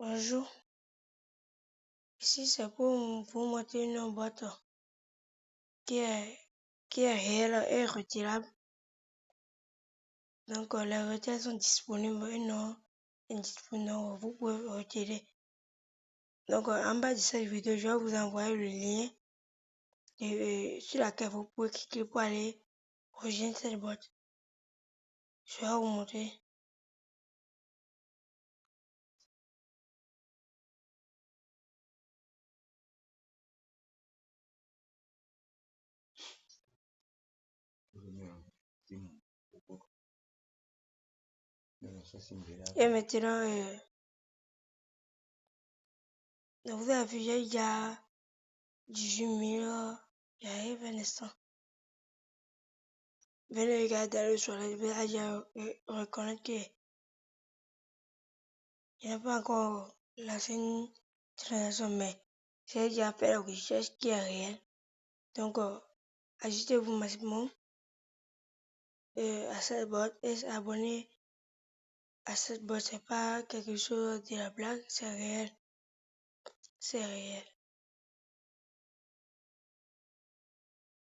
Bonjour, ici c'est pour vous montrer une boîte qui est, qui est réelle et retirable. Donc les retiers sont disponibles et non indisponibles. Vous pouvez retirer. Donc en bas de cette vidéo, je vais vous envoyer le lien sur lequel vous pouvez cliquer pour aller rejoindre cette boîte. Je vais vous montrer. Et maintenant, vous avez vu, il y a 18 000, j'arrive un instant. Venez regarder le soleil, vous allez reconnaître que je n'ai pas encore lancé une transaction, mais j'ai déjà fait la recherche qui est réelle. Donc, ajoutez-vous maximum à cette boîte et abonnez à cette boîte. C'est pas quelque chose de la blague, c'est réel. C'est réel.